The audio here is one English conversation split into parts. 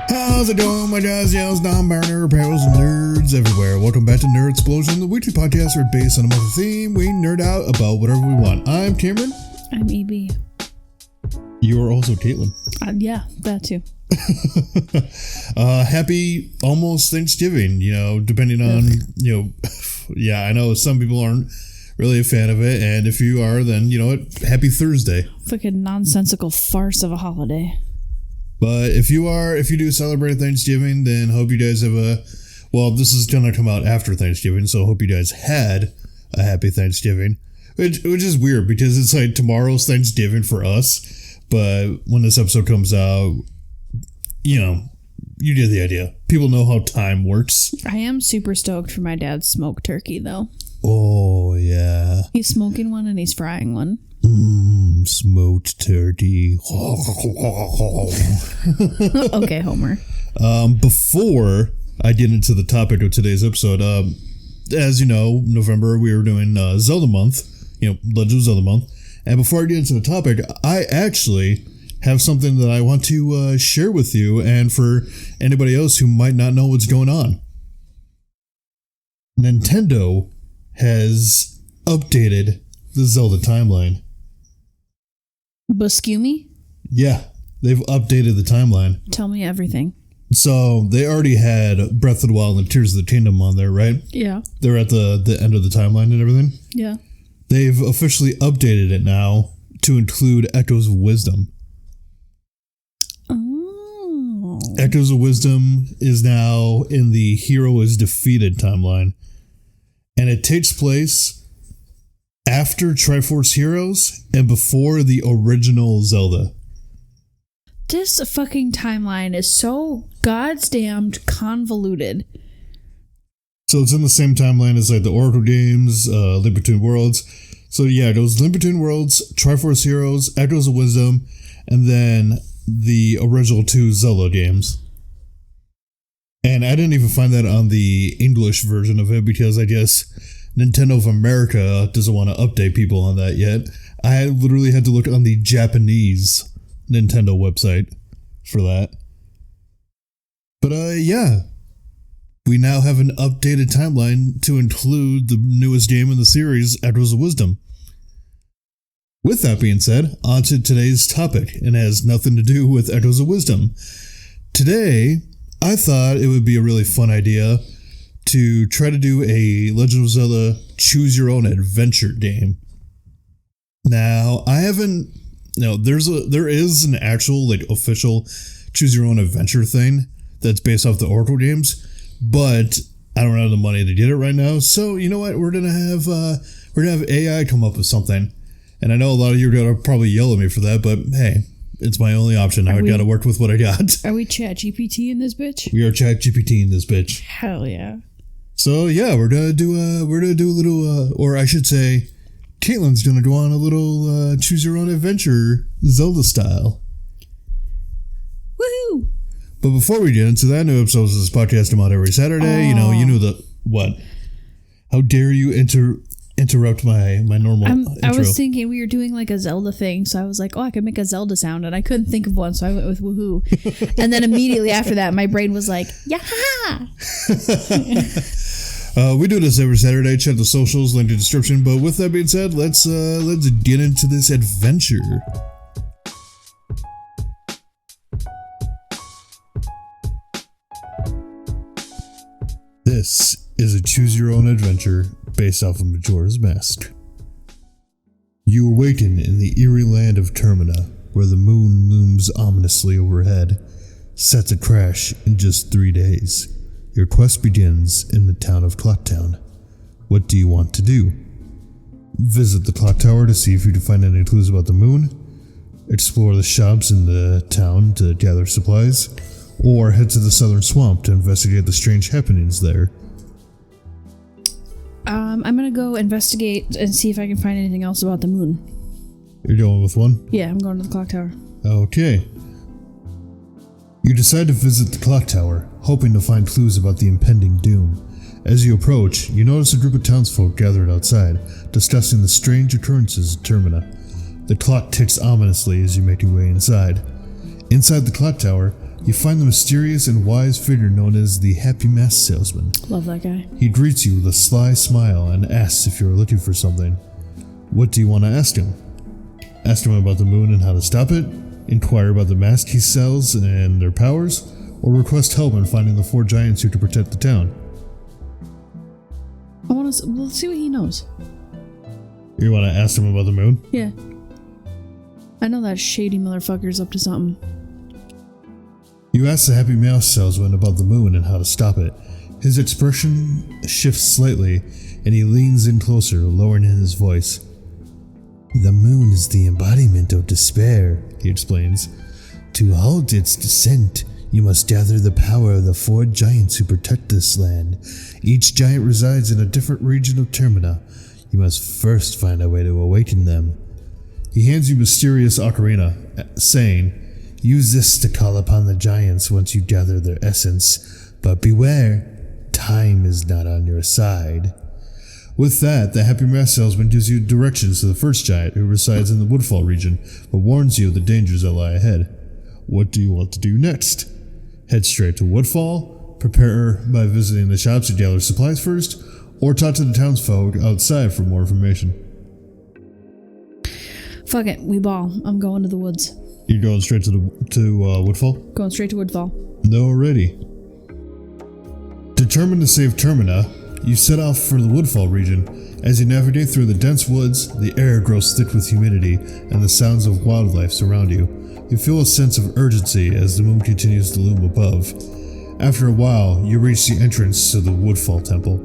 How's it going, my guys, yells, non-burner, pals, and nerds everywhere? Welcome back to Nerd Explosion, the weekly podcast where, based on a monthly theme, we nerd out about whatever we want. I'm Cameron. I'm EB. You are also Caitlin. Yeah, that too. Happy almost Thanksgiving, depending on, yeah, I know some people aren't really a fan of it, and if you are, then, you know what, happy Thursday. Fucking nonsensical farce of a holiday. But if you do celebrate Thanksgiving, then hope you guys have this is going to come out after Thanksgiving, so I hope you guys had a happy Thanksgiving, which is weird because it's like tomorrow's Thanksgiving for us, but when this episode comes out, you get the idea. People know how time works. I am super stoked for my dad's smoked turkey, though. Oh, yeah. He's smoking one and he's frying one. Smoked turkey. Okay, Homer. Before I get into the topic of today's episode, as you know, November we were doing Zelda month, Legend of Zelda month. And before I get into the topic, I actually have something that I want to share with you and for anybody else who might not know what's going on. Nintendo has updated the Zelda timeline. Buscumi? Yeah, they've updated the timeline. Tell me everything. So they already had Breath of the Wild and Tears of the Kingdom on there, right? Yeah. They're at the end of the timeline and everything. Yeah. They've officially updated it now to include Echoes of Wisdom. Oh. Echoes of Wisdom is now in the Hero is Defeated timeline. And it takes place after Triforce Heroes and before the original Zelda. This fucking timeline is so goddamned convoluted. So it's in the same timeline as like the Oracle games, Link Between Worlds. So yeah, it goes Link Between Worlds, Triforce Heroes, Echoes of Wisdom, and then the original two Zelda games. And I didn't even find that on the English version of it because I guess Nintendo of America doesn't want to update people on that yet. I literally had to look on the Japanese Nintendo website for that. But yeah, we now have an updated timeline to include the newest game in the series, Echoes of Wisdom. With that being said, on to today's topic, and it has nothing to do with Echoes of Wisdom. Today, I thought it would be a really fun idea to try to do a Legend of Zelda Choose Your Own Adventure game. Now, there is an actual actual Choose Your Own Adventure thing that's based off the Oracle games, but I don't have the money to get it right now. So you know what? We're gonna have AI come up with something, and I know a lot of you are gonna probably yell at me for that, but hey, it's my only option. I gotta work with what I got. Are we Chat GPT in this bitch? We are Chat GPT in this bitch. Hell yeah. So yeah, we're gonna do a little, or I should say, Caitlin's gonna go on a little choose your own adventure Zelda style. Woohoo! But before we get into that, new episodes of this podcast come out every Saturday. You know what? How dare you interrupt my normal intro? I was thinking we were doing like a Zelda thing, so I was like, I could make a Zelda sound, and I couldn't think of one, so I went with woohoo. And then immediately after that, my brain was like, yaha! We do this every Saturday. Check the socials, link in the description. But with that being said, let's get into this adventure. This is a Choose Your Own Adventure based off of Majora's Mask. You awaken in the eerie land of Termina, where the moon looms ominously overhead, set to crash in just 3 days. Your quest begins in the town of Clocktown. What do you want to do? Visit the clock tower to see if you can find any clues about the moon, explore the shops in the town to gather supplies, or head to the southern swamp to investigate the strange happenings there. I'm gonna go investigate and see if I can find anything else about the moon. You're going with one? Yeah, I'm going to the clock tower. Okay. You decide to visit the clock tower, hoping to find clues about the impending doom. As you approach, you notice a group of townsfolk gathered outside, discussing the strange occurrences at Termina. The clock ticks ominously as you make your way inside. Inside the clock tower, you find the mysterious and wise figure known as the Happy Mask Salesman. Love that guy. He greets you with a sly smile and asks if you are looking for something. What do you want to ask him? Ask him about the moon and how to stop it, inquire about the mask he sells and their powers, or request help in finding the 4 giants who to protect the town. Let's see what he knows. You want to ask him about the moon? Yeah. I know that shady motherfucker's up to something. You ask the Happy Mask Salesman about the moon and how to stop it. His expression shifts slightly, and he leans in closer, lowering his voice. The moon is the embodiment of despair, he explains. To halt its descent, you must gather the power of the 4 giants who protect this land. Each giant resides in a different region of Termina. You must first find a way to awaken them. He hands you mysterious ocarina, saying, use this to call upon the giants once you gather their essence. But beware, time is not on your side. With that, the Happy Mask Salesman gives you directions to the first giant who resides in the Woodfall region, but warns you of the dangers that lie ahead. What do you want to do next? Head straight to Woodfall, prepare by visiting the shops to gather supplies first, or talk to the townsfolk outside for more information. Fuck it, we ball. I'm going to the woods. You're going straight to Woodfall? Going straight to Woodfall. Alrighty. Determined to save Termina, you set off for the Woodfall region. As you navigate through the dense woods, the air grows thick with humidity and the sounds of wildlife surround you. You feel a sense of urgency as the moon continues to loom above. After a while, you reach the entrance to the Woodfall Temple.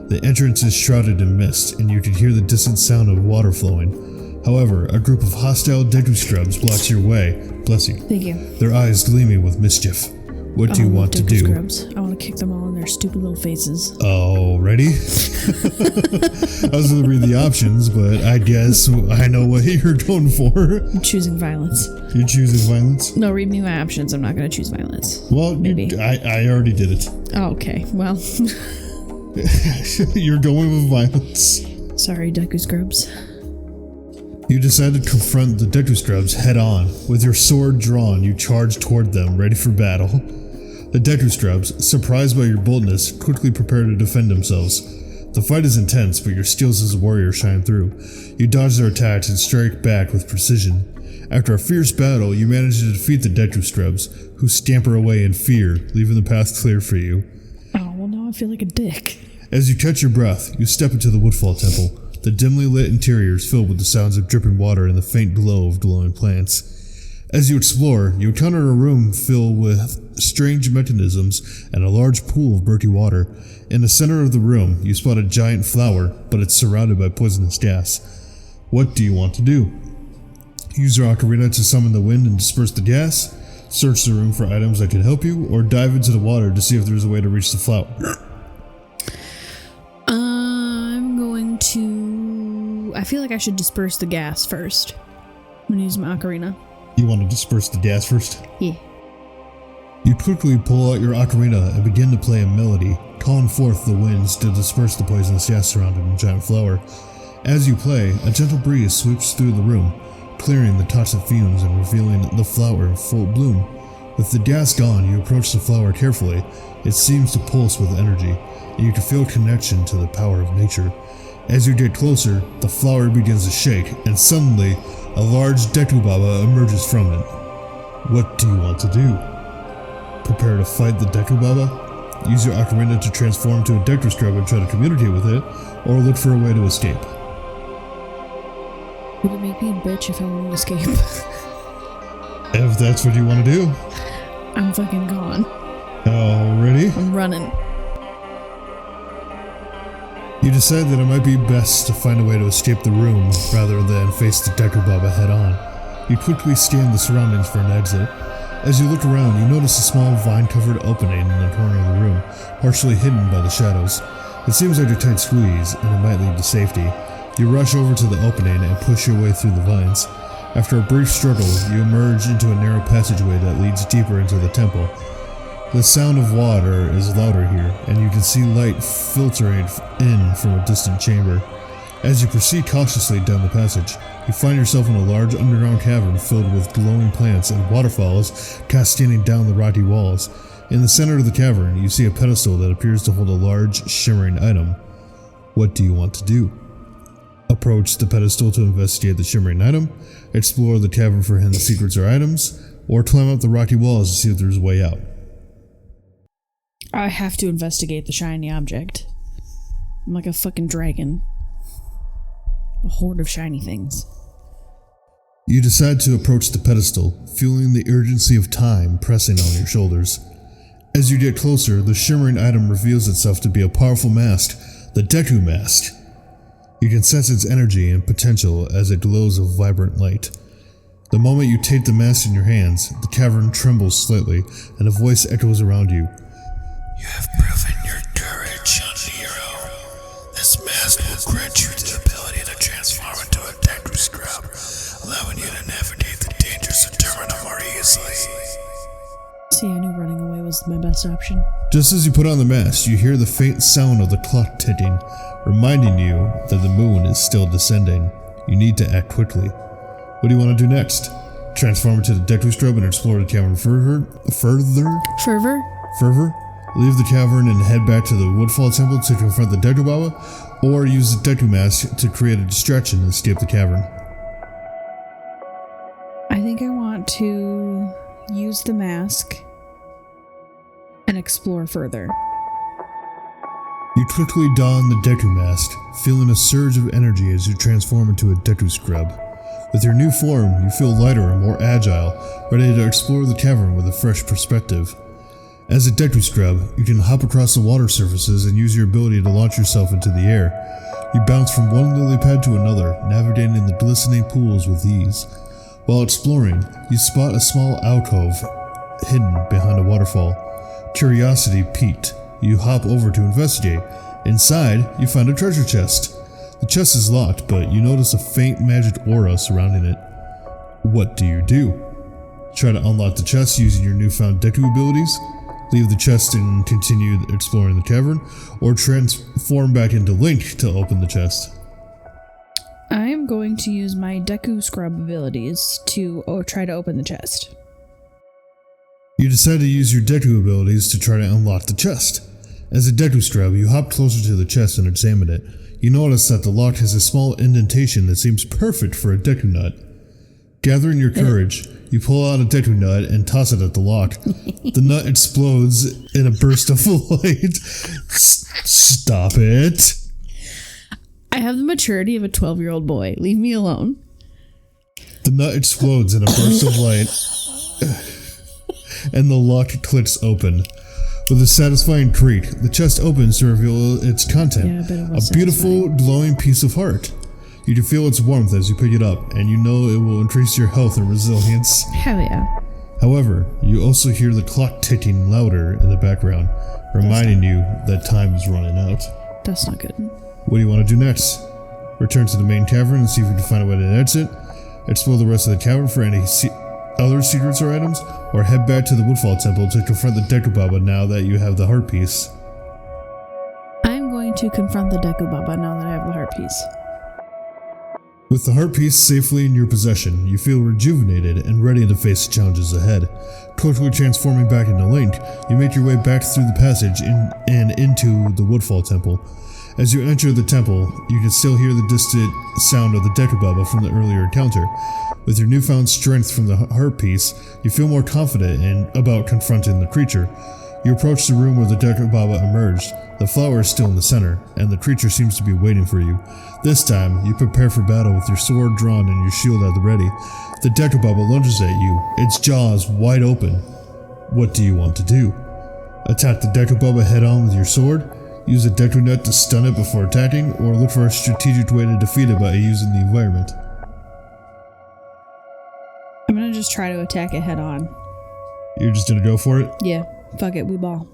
The entrance is shrouded in mist, and you can hear the distant sound of water flowing. However, a group of hostile Deku scrubs blocks your way. Bless you. Thank you. Their eyes gleaming with mischief. What do you want to do? Scrubs. I want to kick them all in their stupid little faces. Oh, ready? I was going to read the options, but I guess I know what you're going for. I'm choosing violence. You're choosing violence? No, read me my options. I'm not going to choose violence. Well, maybe. I already did it. Oh, okay. Well. You're going with violence. Sorry, Deku Scrubs. You decide to confront the Deku Scrubs head on. With your sword drawn, you charge toward them, ready for battle. The Deku Scrubs, surprised by your boldness, quickly prepare to defend themselves. The fight is intense, but your skills as a warrior shine through. You dodge their attacks and strike back with precision. After a fierce battle, you manage to defeat the Deku Scrubs, who scamper away in fear, leaving the path clear for you. Oh, well now I feel like a dick. As you catch your breath, you step into the Woodfall Temple. The dimly lit interior is filled with the sounds of dripping water and the faint glow of glowing plants. As you explore, you encounter a room filled with strange mechanisms and a large pool of murky water. In the center of the room, you spot a giant flower, but it's surrounded by poisonous gas. What do you want to do? Use your ocarina to summon the wind and disperse the gas, search the room for items that can help you, or dive into the water to see if there's a way to reach the flower. I feel like I should disperse the gas first. I'm gonna use my ocarina. You want to disperse the gas first? Yeah. You quickly pull out your ocarina and begin to play a melody, calling forth the winds to disperse the poisonous gas surrounding the giant flower. As you play, a gentle breeze sweeps through the room, clearing the toxic fumes and revealing the flower in full bloom. With the gas gone, you approach the flower carefully. It seems to pulse with energy, and you can feel a connection to the power of nature. As you get closer, the flower begins to shake, and suddenly, a large Deku Baba emerges from it. What do you want to do? Prepare to fight the Deku Baba? Use your ocarina to transform to a Deku Scrub and try to communicate with it, or look for a way to escape. Would it make me a bitch if I want to escape? If that's what you want to do. I'm fucking gone. Already? I'm running. You decide that it might be best to find a way to escape the room rather than face the Deku Baba head on. You quickly scan the surroundings for an exit. As you look around, you notice a small vine-covered opening in the corner of the room, partially hidden by the shadows. It seems like a tight squeeze, and it might lead to safety. You rush over to the opening and push your way through the vines. After a brief struggle, you emerge into a narrow passageway that leads deeper into the temple. The sound of water is louder here, and you can see light filtering in from a distant chamber. As you proceed cautiously down the passage, you find yourself in a large underground cavern filled with glowing plants and waterfalls cascading down the rocky walls. In the center of the cavern, you see a pedestal that appears to hold a large, shimmering item. What do you want to do? Approach the pedestal to investigate the shimmering item, explore the cavern for hidden secrets or items, or climb up the rocky walls to see if there's a way out. I have to investigate the shiny object. I'm like a fucking dragon. A horde of shiny things. You decide to approach the pedestal, feeling the urgency of time pressing on your shoulders. As you get closer, the shimmering item reveals itself to be a powerful mask, the Deku Mask. You can sense its energy and potential as it glows of vibrant light. The moment you take the mask in your hands, the cavern trembles slightly, and a voice echoes around you. You have proven your courage, young hero. This mask will grant you the ability to transform into a Deku Scrub, allowing you to navigate the dangers of Termina more easily. See, I knew running away was my best option. Just as you put on the mask, you hear the faint sound of the clock ticking, reminding you that the moon is still descending. You need to act quickly. What do you want to do next? Transform into the Deku Scrub and explore the cavern further? Fervor? Leave the cavern and head back to the Woodfall Temple to confront the Deku Baba, or use the Deku Mask to create a distraction and escape the cavern. I think I want to use the mask and explore further. You quickly don the Deku Mask, feeling a surge of energy as you transform into a Deku Scrub. With your new form, you feel lighter and more agile, ready to explore the cavern with a fresh perspective. As a Deku Scrub, you can hop across the water surfaces and use your ability to launch yourself into the air. You bounce from one lily pad to another, navigating the glistening pools with ease. While exploring, you spot a small alcove hidden behind a waterfall. Curiosity piqued, you hop over to investigate. Inside, you find a treasure chest. The chest is locked, but you notice a faint magic aura surrounding it. What do? Try to unlock the chest using your newfound Deku abilities? Leave the chest and continue exploring the cavern, or transform back into Link to open the chest? I am going to use my Deku Scrub abilities to try to open the chest. You decide to use your Deku abilities to try to unlock the chest. As a Deku Scrub, you hop closer to the chest and examine it. You notice that the lock has a small indentation that seems perfect for a Deku Nut. Gathering your courage, you pull out a Deku Nut and toss it at the lock. The nut explodes in a burst of light. Stop it. I have the maturity of a 12-year-old boy. Leave me alone. The nut explodes in a burst of light, and the lock clicks open. With a satisfying creak, the chest opens to reveal its content, a beautiful, glowing piece of heart. You can feel its warmth as you pick it up, and you know it will increase your health and resilience. Hell yeah. However, you also hear the clock ticking louder in the background, reminding you that time is running out. That's not good. What do you want to do next? Return to the main cavern and see if you can find a way to exit, explore the rest of the cavern for any other secrets or items, or head back to the Woodfall Temple to confront the Deku Baba now that you have the heart piece. I'm going to confront the Deku Baba now that I have the heart piece. With the heart piece safely in your possession, you feel rejuvenated and ready to face the challenges ahead. Quickly transforming back into Link, you make your way back through the passage and into the Woodfall Temple. As you enter the temple, you can still hear the distant sound of the Deku Baba from the earlier encounter. With your newfound strength from the heart piece, you feel more confident about confronting the creature. You approach the room where the Deku Baba emerged. The flower is still in the center, and the creature seems to be waiting for you. This time, you prepare for battle with your sword drawn and your shield at the ready. The Deku Baba lunges at you, its jaws wide open. What do you want to do? Attack the Deku Baba head-on with your sword? Use a Deku Nut to stun it before attacking, or look for a strategic way to defeat it by using the environment? I'm gonna just try to attack it head on. You're just gonna go for it? Yeah, fuck it, we ball.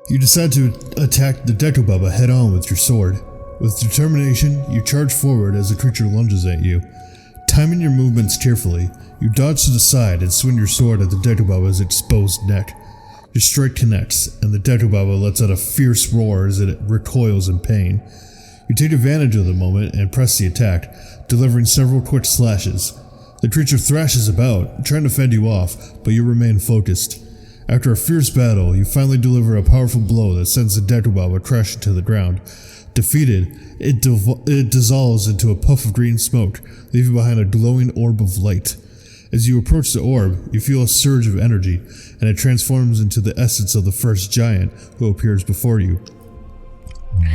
You decide to attack the Deku Baba head on with your sword. With determination, you charge forward as the creature lunges at you. Timing your movements carefully, you dodge to the side and swing your sword at the Deku Baba's exposed neck. Your strike connects, and the Deku Baba lets out a fierce roar as it recoils in pain. You take advantage of the moment and press the attack, delivering several quick slashes. The creature thrashes about, trying to fend you off, but you remain focused. After a fierce battle, you finally deliver a powerful blow that sends the Decubaba crashing to the ground. Defeated, it dissolves into a puff of green smoke, leaving behind a glowing orb of light. As you approach the orb, you feel a surge of energy, and it transforms into the essence of the first giant who appears before you.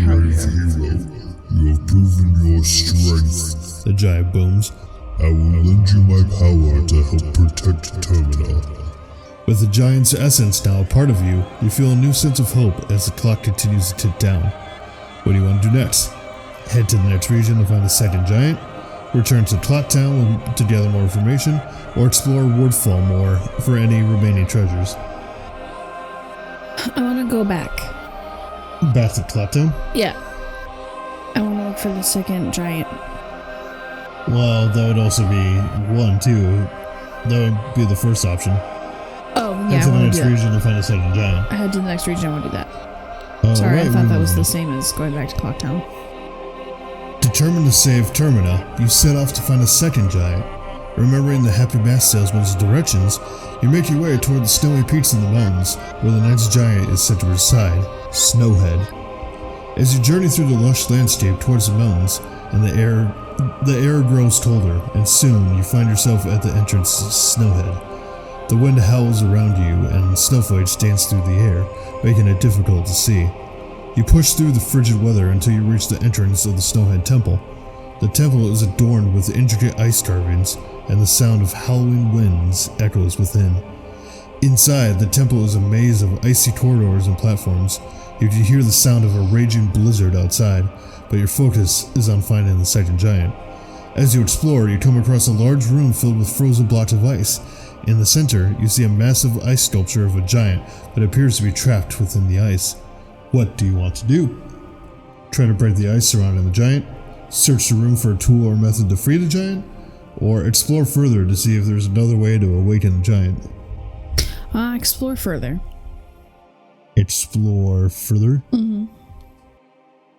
Brave hero, you have proven your strength. The giant booms. I will lend you my power to help protect Termina. With the giant's essence now a part of you, you feel a new sense of hope as the clock continues to tick down. What do you want to do next? Head to the next region to find the second giant, return to Clock Town to gather more information, or explore Woodfall more for any remaining treasures. I want to go back. Back to Clock Town? Yeah. I want to look for the second giant. Well, that would also be one, too. That would be the first option. Oh, yeah, Head to the I want next to do region to find the second giant. I head to the next region, I want to do that. Right, Sorry, I thought that was the same as going back to Clock Town. Determined to save Termina, you set off to find a second giant. Remembering the Happy Mask Salesman's directions, you make your way toward the snowy peaks in the mountains, where the next giant is said to reside, Snowhead. As you journey through the lush landscape towards the mountains, and the air grows colder, and soon you find yourself at the entrance to Snowhead. The wind howls around you, and snowflakes dance through the air, making it difficult to see. You push through the frigid weather until you reach the entrance of the Snowhead Temple. The temple is adorned with intricate ice carvings, and the sound of howling winds echoes within. Inside, the temple is a maze of icy corridors and platforms. You can hear the sound of a raging blizzard outside, but your focus is on finding the second giant. As you explore, you come across a large room filled with frozen blocks of ice. In the center, you see a massive ice sculpture of a giant that appears to be trapped within the ice. What do you want to do? Try to break the ice surrounding the giant? Search the room for a tool or method to free the giant? Or explore further to see if there's another way to awaken the giant? Explore further. Explore further? Mm-hmm.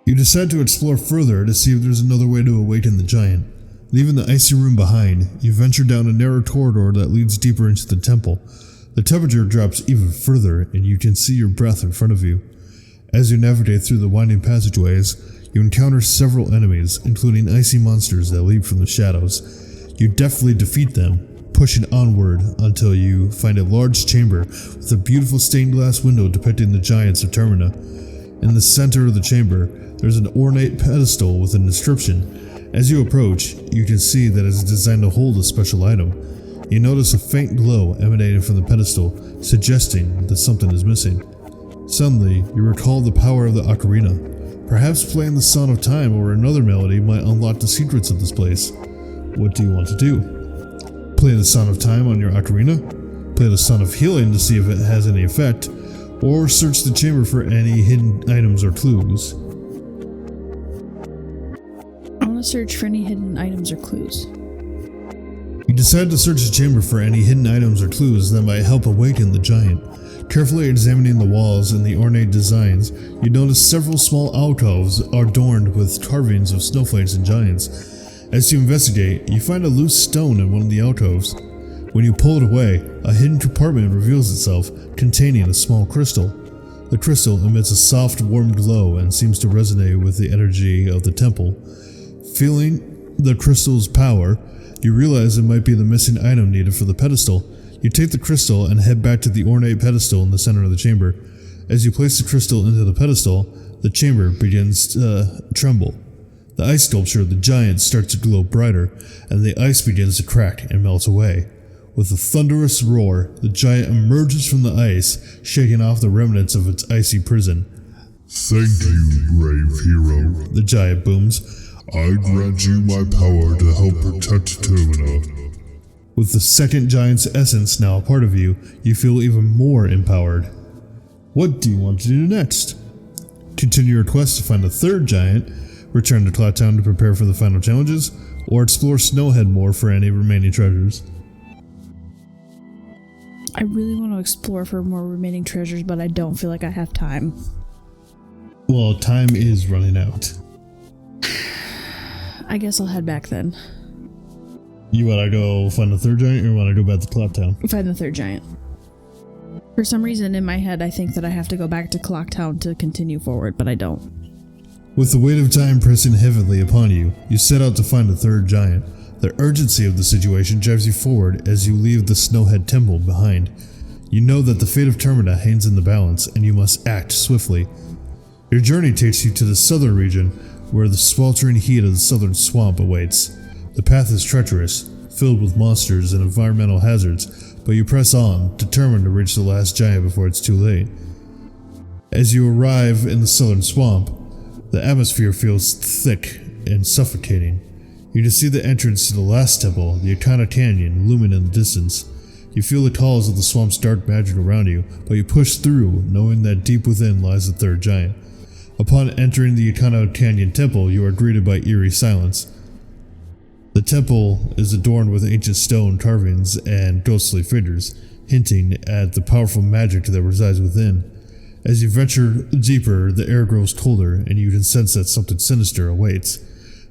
You decide to explore further to see if there's another way to awaken the giant. Leaving the icy room behind, you venture down a narrow corridor that leads deeper into the temple. The temperature drops even further, and you can see your breath in front of you. As you navigate through the winding passageways, you encounter several enemies, including icy monsters that leap from the shadows. You deftly defeat them, pushing onward until you find a large chamber with a beautiful stained glass window depicting the giants of Termina. In the center of the chamber, there's an ornate pedestal with an inscription. As you approach, you can see that it is designed to hold a special item. You notice a faint glow emanating from the pedestal, suggesting that something is missing. Suddenly, you recall the power of the ocarina. Perhaps playing the Song of Time or another melody might unlock the secrets of this place. What do you want to do? Play the Song of Time on your ocarina? Play the Song of Healing to see if it has any effect? Or search the chamber for any hidden items or clues? I want to search for any hidden items or clues. You decide to search the chamber for any hidden items or clues that might help awaken the giant. Carefully examining the walls and the ornate designs, you notice several small alcoves are adorned with carvings of snowflakes and giants. As you investigate, you find a loose stone in one of the alcoves. When you pull it away, a hidden compartment reveals itself, containing a small crystal. The crystal emits a soft, warm glow and seems to resonate with the energy of the temple. Feeling the crystal's power, you realize it might be the missing item needed for the pedestal. You take the crystal and head back to the ornate pedestal in the center of the chamber. As you place the crystal into the pedestal, the chamber begins to tremble. The ice sculpture of the giant starts to glow brighter, and the ice begins to crack and melt away. With a thunderous roar, the giant emerges from the ice, shaking off the remnants of its icy prison. Thank you, brave hero. The giant booms. I grant you my power to help protect Termina. With the second giant's essence now a part of you, you feel even more empowered. What do you want to do next? Continue your quest to find a third giant, return to Cloud Town to prepare for the final challenges, or explore Snowhead more for any remaining treasures. I really want to explore for more remaining treasures, but I don't feel like I have time. Well, time is running out. I guess I'll head back then. You want to go find the third giant, or you want to go back to Clock Town? Find the third giant. For some reason in my head, I think that I have to go back to Clock Town to continue forward, but I don't. With the weight of time pressing heavily upon you, you set out to find the third giant. The urgency of the situation drives you forward as you leave the Snowhead Temple behind. You know that the fate of Termina hangs in the balance, and you must act swiftly. Your journey takes you to the southern region, where the sweltering heat of the southern swamp awaits. The path is treacherous, filled with monsters and environmental hazards, but you press on, determined to reach the last giant before it's too late. As you arrive in the southern swamp, the atmosphere feels thick and suffocating. You can see the entrance to the last temple, the Akana Canyon, looming in the distance. You feel the calls of the swamp's dark magic around you, but you push through, knowing that deep within lies the third giant. Upon entering the Akana Canyon temple, you are greeted by eerie silence. The temple is adorned with ancient stone carvings and ghostly figures, hinting at the powerful magic that resides within. As you venture deeper, the air grows colder, and you can sense that something sinister awaits.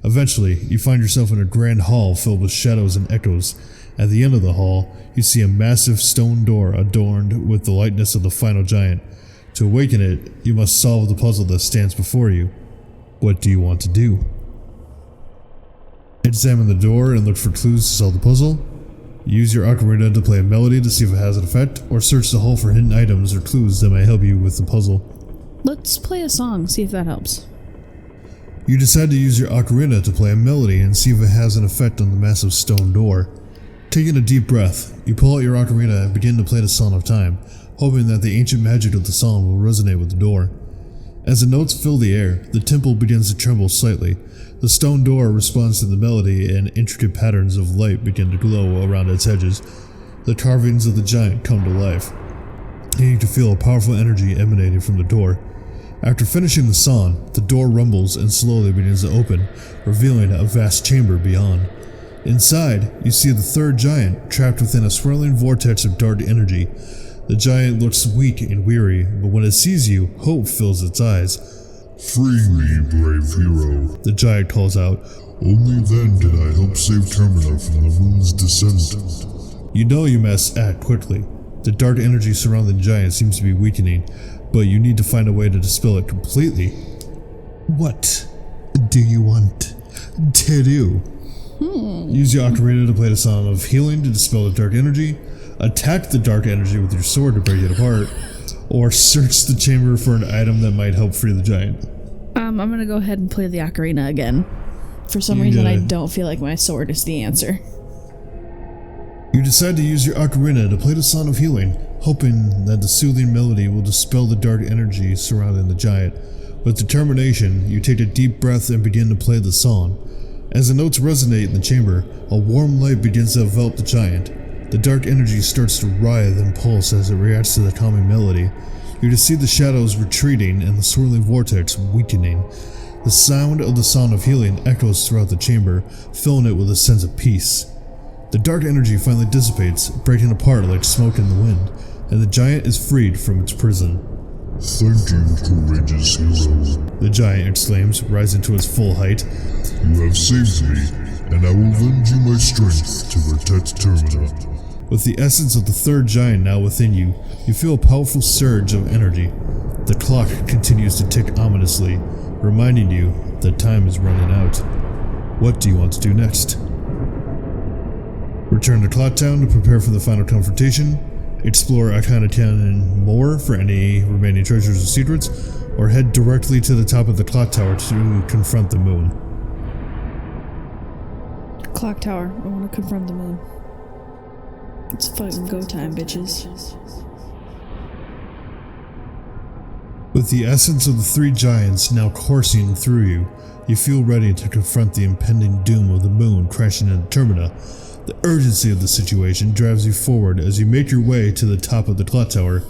Eventually, you find yourself in a grand hall filled with shadows and echoes. At the end of the hall, you see a massive stone door adorned with the likeness of the final giant. To awaken it, you must solve the puzzle that stands before you. What do you want to do? Examine the door and look for clues to solve the puzzle. Use your ocarina to play a melody to see if it has an effect, or search the hall for hidden items or clues that may help you with the puzzle. Let's play a song, see if that helps. You decide to use your ocarina to play a melody and see if it has an effect on the massive stone door. Taking a deep breath, you pull out your ocarina and begin to play the Song of Time, hoping that the ancient magic of the song will resonate with the door. As the notes fill the air, the temple begins to tremble slightly. The stone door responds to the melody, and intricate patterns of light begin to glow around its edges. The carvings of the giant come to life, and you can feel a powerful energy emanating from the door. After finishing the song, the door rumbles and slowly begins to open, revealing a vast chamber beyond. Inside, you see the third giant trapped within a swirling vortex of dark energy. The giant looks weak and weary, but when it sees you, hope fills its eyes. Free me, brave hero. The giant calls out. Only then can I help save Termina from the moon's descent. You know you must act quickly. The dark energy surrounding the giant seems to be weakening, but you need to find a way to dispel it completely. What do you want to do? Use your ocarina to play the Song of Healing to dispel the dark energy, attack the dark energy with your sword to break it apart, or search the chamber for an item that might help free the giant. I'm gonna go ahead and play the ocarina again. For some reason, I don't feel like my sword is the answer. You decide to use your ocarina to play the Song of Healing, hoping that the soothing melody will dispel the dark energy surrounding the giant. With determination, you take a deep breath and begin to play the song. As the notes resonate in the chamber, a warm light begins to envelop the giant. The dark energy starts to writhe and pulse as it reacts to the calming melody. You can see the shadows retreating and the swirling vortex weakening. The sound of the Song of Healing echoes throughout the chamber, filling it with a sense of peace. The dark energy finally dissipates, breaking apart like smoke in the wind, and the giant is freed from its prison. Thank you, courageous hero. The giant exclaims, rising to its full height. You have saved me, and I will lend you my strength to protect Termina. With the essence of the third giant now within you, you feel a powerful surge of energy. The clock continues to tick ominously, reminding you that time is running out. What do you want to do next? Return to Clock Town to prepare for the final confrontation, explore Akana Canyon more for any remaining treasures or secrets, or head directly to the top of the clock tower to confront the moon. Clock tower, I want to confront the moon. It's fucking go time, bitches. With the essence of the three giants now coursing through you, you feel ready to confront the impending doom of the moon crashing into Termina. The urgency of the situation drives you forward as you make your way to the top of the clock tower.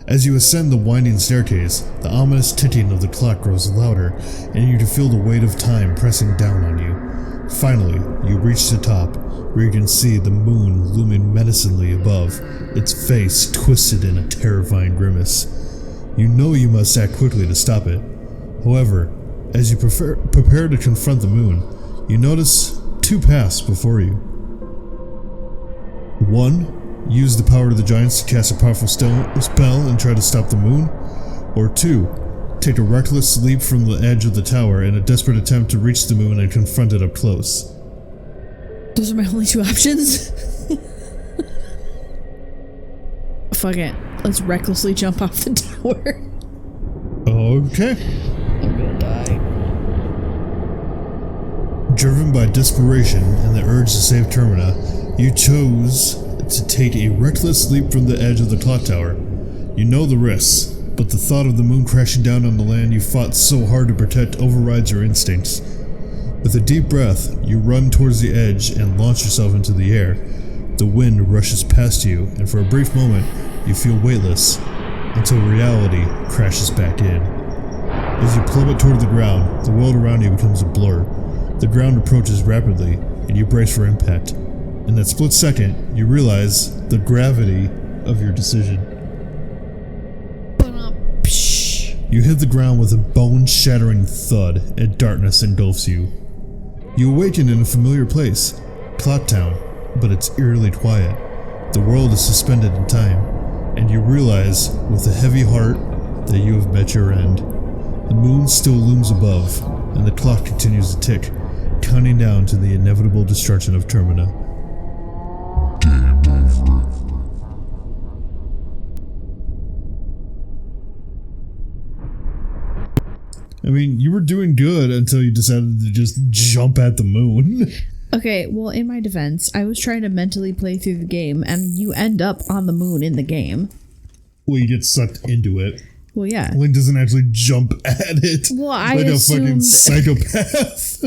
As you ascend the winding staircase, the ominous ticking of the clock grows louder, and you can feel the weight of time pressing down on you. Finally, you reach the top, where you can see the moon looming menacingly above, its face twisted in a terrifying grimace. You know you must act quickly to stop it. However, as you prepare to confront the moon, you notice two paths before you. One, use the power of the giants to cast a powerful spell and try to stop the moon. Or two, take a reckless leap from the edge of the tower in a desperate attempt to reach the moon and confront it up close. Those are my only two options. Fuck it. Let's recklessly jump off the tower. Okay. I'm gonna die. Driven by desperation and the urge to save Termina, you chose to take a reckless leap from the edge of the clock tower. You know the risks, but the thought of the moon crashing down on the land you fought so hard to protect overrides your instincts. With a deep breath, you run towards the edge and launch yourself into the air. The wind rushes past you, and for a brief moment, you feel weightless, until reality crashes back in. As you plummet toward the ground, the world around you becomes a blur. The ground approaches rapidly, and you brace for impact. In that split second, you realize the gravity of your decision. You hit the ground with a bone-shattering thud, and darkness engulfs you. You awaken in a familiar place, Clock Town, but it's eerily quiet. The world is suspended in time, and you realize, with a heavy heart, that you have met your end. The moon still looms above, and the clock continues to tick, counting down to the inevitable destruction of Termina. I mean, you were doing good until you decided to just jump at the moon. Okay, well, in my defense, I was trying to mentally play through the game, and you end up on the moon in the game. Well, you get sucked into it. Well, yeah. Link doesn't actually jump at it. Well, I like assumed... a fucking psychopath.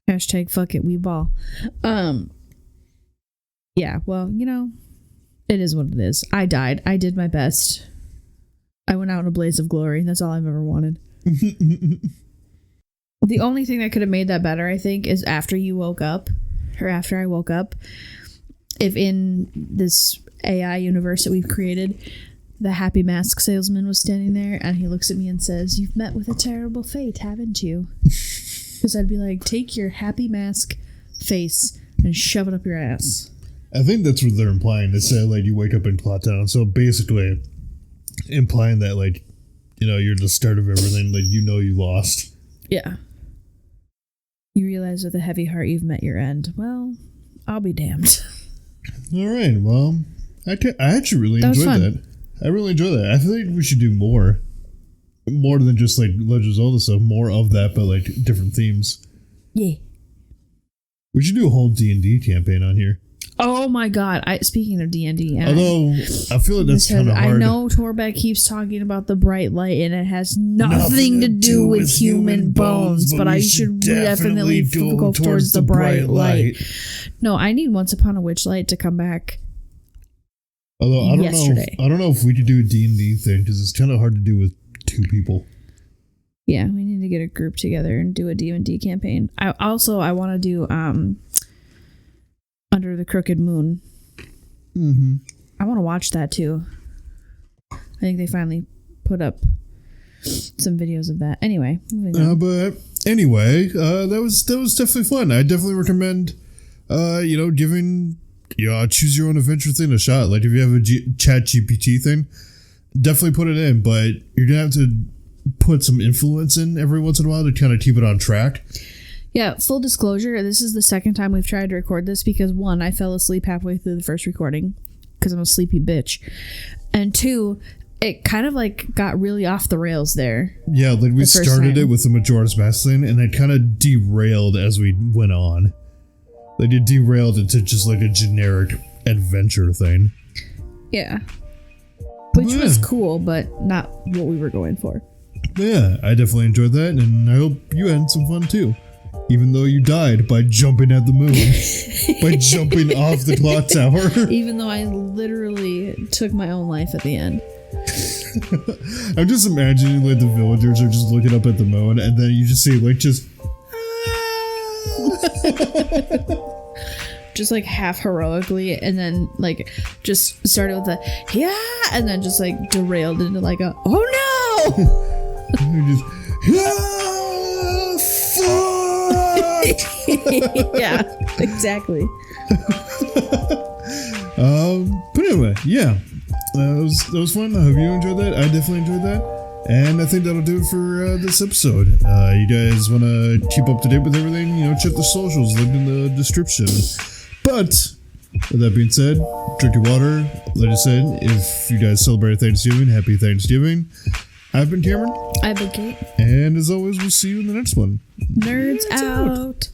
Hashtag fuck it, we ball. Yeah, well, you know, it is what it is. I died. I did my best. I went out in a blaze of glory. That's all I've ever wanted. The only thing that could have made that better, I think, is after you woke up, or after I woke up, if in this AI universe that we've created, the happy mask salesman was standing there, and he looks at me and says, "You've met with a terrible fate, haven't you?" Because I'd be like, take your happy mask face and shove it up your ass. I think that's what they're implying. They say, like, you wake up in Clock Town. So basically, implying that, like, you know, you're the start of everything. Like, you know you lost. Yeah. You realize with a heavy heart you've met your end. Well, I'll be damned. All right. Well, I actually really enjoyed that. I really enjoyed that. I feel like we should do more. More than just, like, Legend of Zelda stuff. More of that, but, like, different themes. Yeah. We should do a whole D&D campaign on here. Oh my god. Speaking of D&D. Although, I feel like that's kind of hard. I know Torbeck keeps talking about the bright light, and it has nothing to do with human bones, but I should definitely go towards the bright light. No, I need Once Upon a Witchlight to come back. Although, I don't know if we could do a D&D thing, because it's kind of hard to do with two people. Yeah, we need to get a group together and do a D&D campaign. I want to do Under the Crooked Moon. Mm-hmm. I want to watch that too. I think they finally put up some videos of that. Anyway, but anyway, that was definitely fun. I definitely recommend, giving choose your own adventure thing a shot. Like if you have a Chat GPT thing, definitely put it in. But you're gonna have to put some influence in every once in a while to kind of keep it on track. Yeah, full disclosure, this is the second time we've tried to record this because, one, I fell asleep halfway through the first recording because I'm a sleepy bitch. And two, it kind of like got really off the rails there. Yeah, like we started it with the Majoras Mask thing and it kind of derailed as we went on. Like it derailed into just like a generic adventure thing. Yeah. Which was cool, but not what we were going for. Yeah, I definitely enjoyed that and I hope you had some fun too. Even though you died by jumping at the moon. By jumping off the clock tower. Even though I literally took my own life at the end. I'm just imagining like the villagers are just looking up at the moon and then you just see like just... just like half heroically and then like just started with a yeah and then just like derailed into like a oh no. And just, yeah, fuck! Yeah, exactly. But anyway, yeah, that was fun. I hope you enjoyed that. I definitely enjoyed that. And I think that'll do it for this episode. You guys want to keep up to date with everything? Check the socials, linked in the description. But with that being said, drink your water. Like I said, if you guys celebrate Thanksgiving, happy Thanksgiving. I've been Cameron. I've been Kate. And as always, we'll see you in the next one. Nerds out.